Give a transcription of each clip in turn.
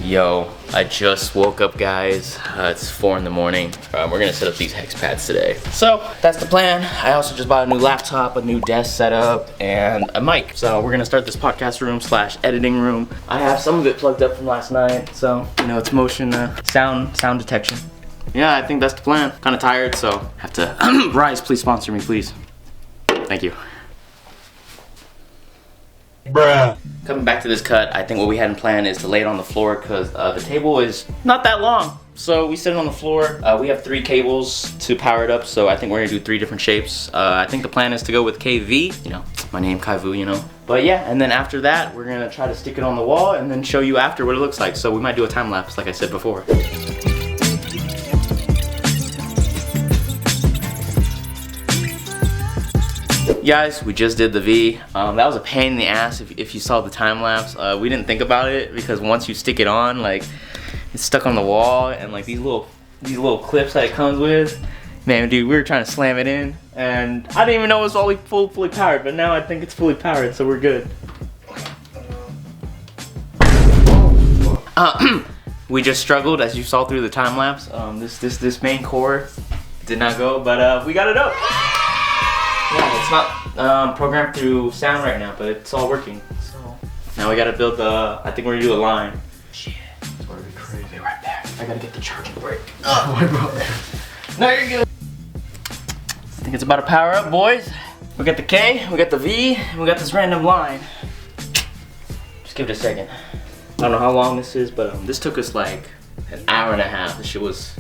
Yo, I just woke up, guys. It's 4 in the morning. We're gonna set up these hex pads today. So that's the plan. I also just bought a new laptop, a new desk setup, and a mic. So we're gonna start this podcast room slash editing room. I have some of it plugged up from last night, so you know it's motion sound detection. Yeah, I think that's the plan. Kind of tired, so have to. Rise, please sponsor me, please. Thank you. Bruh. Coming back to this cut, I think what we had in plan is to lay it on the floor because the table is not that long. So we sit it on the floor. We have 3 cables to power it up, so I think we're gonna do 3 different shapes. I think the plan is to go with KV, you know, my name 𝐭𝐲𝐬, you know. But yeah, and then after that, we're gonna try to stick it on the wall and then show you after what it looks like. So we might do a time lapse, like I said before. Guys, we just did the V. That was a pain in the ass if you saw the time lapse. We didn't think about it because once you stick it on, like it's stuck on the wall, and like these little clips that it comes with. Man, dude, we were trying to slam it in, and I didn't even know it was fully powered, but now I think it's fully powered, so we're good. We just struggled, as you saw through the time lapse. This main core did not go, but we got it up. Yeah, it's not programmed through sound right now, but it's all working. So now we gotta build the. I think we're gonna do a line. Shit, it's gonna be crazy. Be right back. I gotta get the charging brick. Oh my god. No, you're good. I think it's about to power up, boys. We got the K, we got the V, and we got this random line. Just give it a second. I don't know how long this is, but this took us like an hour and a half. This shit was.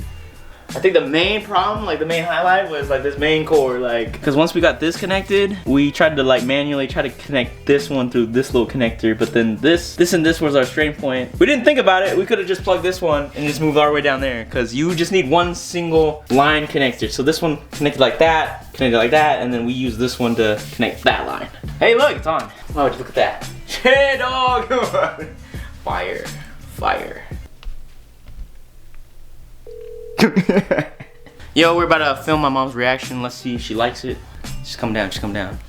I think the main problem, like the main highlight was like this main core, like, because once we got this connected, we tried to like manually try to connect this one through this little connector, but then this and this was our strain point. We didn't think about it. We could have just plugged this one and just moved our way down there, because you just need one single line connector. So this one connected like that, and then we use this one to connect that line. Hey, look, it's on. Oh, look at that. Hey, dog. Fire, fire. Yo, we're about to film my mom's reaction. Let's see if she likes it. Just come down, just come down.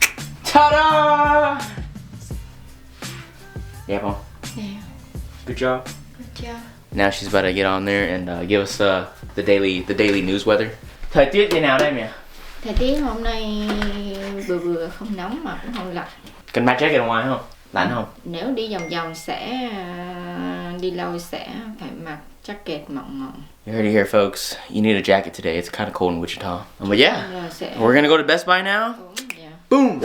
Ta-da! Yeah, Mom? Yeah. Good job. Good job. Now she's about to get on there and give us the daily news weather. Thời tiết thế nào đây mẹ? Thời tiết hôm nay vừa không nóng mà cũng không lạnh. Cần mang jacket ở ngoài không? Lạnh không? Nếu đi vòng vòng sẽ đi lâu sẽ phải mặc jacket mỏng mỏng. You heard it here, folks. You need a jacket today. It's kind of cold in Wichita. But yeah, we're gonna go to Best Buy now. Yeah. Boom.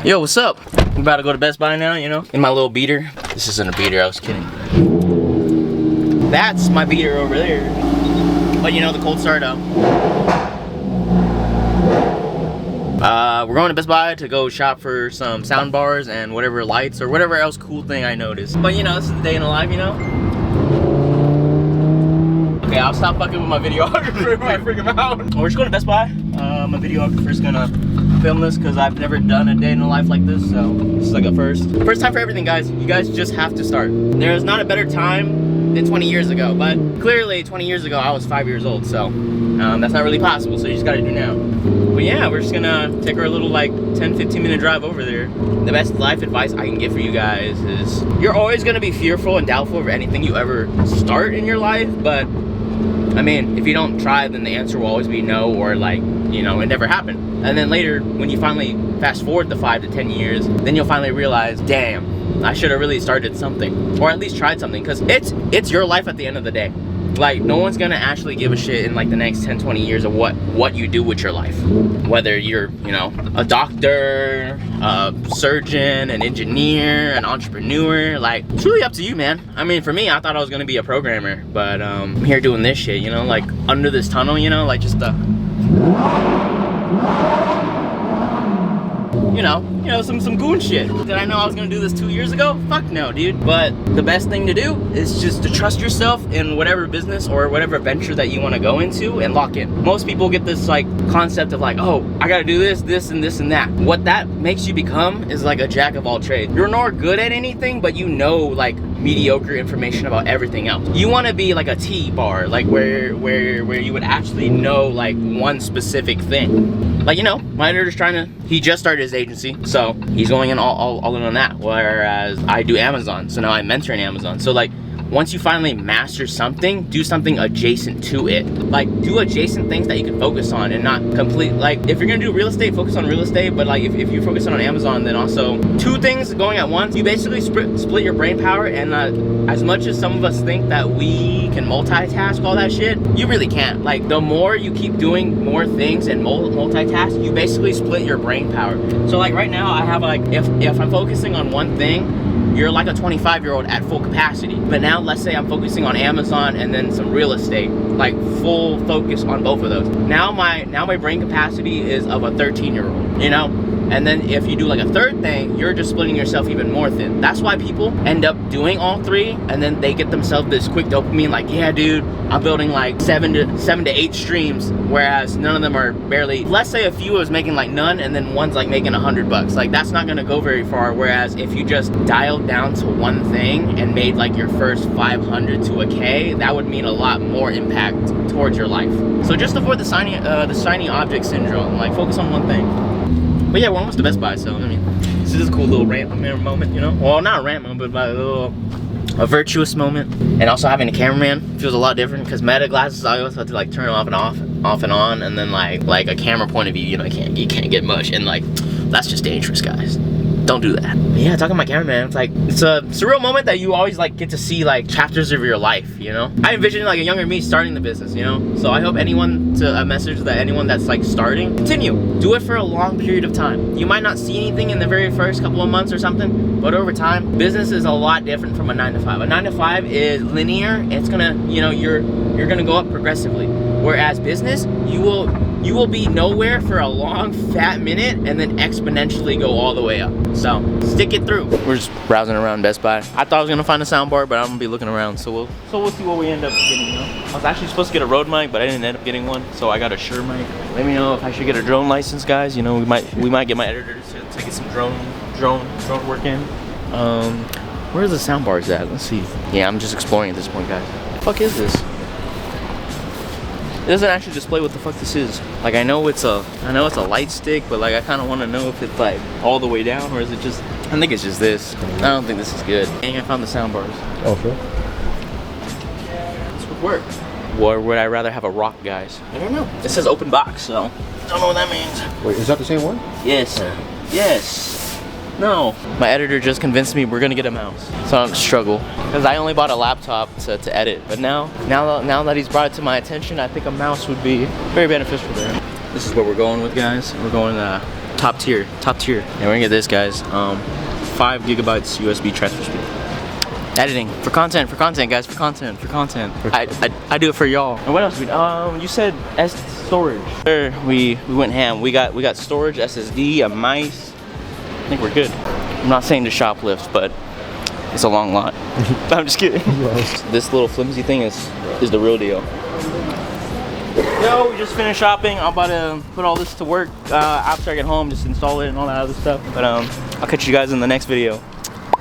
Yo, what's up? We're about to go to Best Buy now, you know, in my little beater. This isn't a beater, I was kidding. That's my beater over there. But you know, the cold start up. We're going to Best Buy to go shop for some sound bars and whatever lights or whatever else cool thing I noticed. But you know, this is the day in the life, you know? Okay, I'll stop fucking with my videographer if I freak him out. We're just going to Best Buy. My videographer's gonna film this because I've never done a day in the life like this, so this is like a first. First time for everything, guys. You guys just have to start. There's not a better time than 20 years ago, but clearly 20 years ago I was 5 years old, so that's not really possible, so you just gotta do now. But yeah, we're just gonna take our little like 10-15 minute drive over there. The best life advice I can give for you guys is you're always gonna be fearful and doubtful of anything you ever start in your life, but I mean, if you don't try, then the answer will always be no, or like, you know, it never happened. And then later, when you finally fast forward the 5 to 10 years, then you'll finally realize, damn, I should have really started something, or at least tried something, because it's your life at the end of the day. Like, no one's gonna actually give a shit in like the next 10-20 years of what you do with your life. Whether you're, you know, a doctor, a surgeon, an engineer, an entrepreneur, like, it's really up to you, man. I mean, for me, I thought I was gonna be a programmer, but I'm here doing this shit, you know, like under this tunnel, you know, like just the you know, some goon shit. Did I know I was gonna do this 2 years ago? Fuck no, dude. But the best thing to do is just to trust yourself in whatever business or whatever venture that you want to go into and lock in. Most people get this like concept of like, oh, I gotta do this and this and that. What that makes you become is like a jack of all trades. You're not good at anything, but you know like mediocre information about everything else. You want to be like a T-bar, like where you would actually know like one specific thing. Like, you know, my editor's he just started his agency, So he's going in all in on that, whereas I do Amazon. So now I mentor in Amazon. So like, once you finally master something, do something adjacent to it. Like, do adjacent things that you can focus on and not complete, like, if you're gonna do real estate, focus on real estate, but like, if you're focusing on Amazon, then also two things going at once. You basically split your brain power, and as much as some of us think that we can multitask all that shit, you really can't. Like, the more you keep doing more things and multitask, you basically split your brain power. So like right now, I have like, if I'm focusing on one thing, you're like a 25-year-old at full capacity. But now let's say I'm focusing on Amazon and then some real estate, like full focus on both of those. Now my brain capacity is of a 13-year-old, you know? And then if you do like a third thing, you're just splitting yourself even more thin. That's why people end up doing all three, and then they get themselves this quick dopamine, like, yeah, dude, I'm building like 7 to 8 streams, whereas none of them are barely, let's say a few is making like none, and then one's like making $100. Like, that's not gonna go very far. Whereas if you just dialed down to one thing and made like your first 500 to a K, that would mean a lot more impact towards your life. So just avoid the shiny object syndrome. Like, focus on one thing. But yeah, we're almost to Best Buy, so I mean, this is a cool little rant moment, you know? Well, not a rant moment, but a virtuous moment. And also having a cameraman feels a lot different, because Meta glasses, I always have to like turn them off and on, and then like a camera point of view, you know, you can't get much, and like, that's just dangerous, guys. Don't do that. But yeah, talking to my cameraman, it's like, it's a surreal moment that you always like get to see like chapters of your life, you know? I envision like a younger me starting the business, you know? So I hope a message that anyone that's like starting, continue. Do it for a long period of time. You might not see anything in the very first couple of months or something, but over time, business is a lot different from a 9 to 5. A 9 to 5 is linear. It's gonna, you know, you're gonna go up progressively. Whereas business, you will be nowhere for a long fat minute and then exponentially go all the way up. So stick it through. We're just browsing around Best Buy. I thought I was gonna find a soundbar, but I'm gonna be looking around. So we'll see what we end up getting. You know? I was actually supposed to get a Rode mic, but I didn't end up getting one. So I got a Shure mic. Let me know if I should get a drone license, guys. You know, we might get my editor to get some drone work in. Where's the soundbars at? Let's see. Yeah, I'm just exploring at this point, guys. What the fuck is this? It doesn't actually display what the fuck this is. Like, I know it's a light stick, but like I kind of want to know if it's like all the way down, or is it just, I think it's just this. I don't think this is good. Dang, I found the sound bars. Okay. This would work. Or would I rather have a rock, guys? I don't know. It says open box, so don't know what that means. Wait, is that the same one? Yes. Yes. No. My editor just convinced me we're gonna get a mouse, so I don't struggle. Because I only bought a laptop to edit, but now that he's brought it to my attention, I think a mouse would be very beneficial there. This is what we're going with, guys. We're going top tier. And we're gonna get this, guys. 5 gigabytes USB transfer speed. Editing for content, guys. For content. I do it for y'all. And what else? You said storage. There, we went ham. We got storage, SSD, a mice. I think we're good. I'm not saying to shoplift, but it's a long lot. I'm just kidding. This little flimsy thing is the real deal. Yo, we just finished shopping. I'm about to put all this to work after I get home, just install it and all that other stuff. But I'll catch you guys in the next video.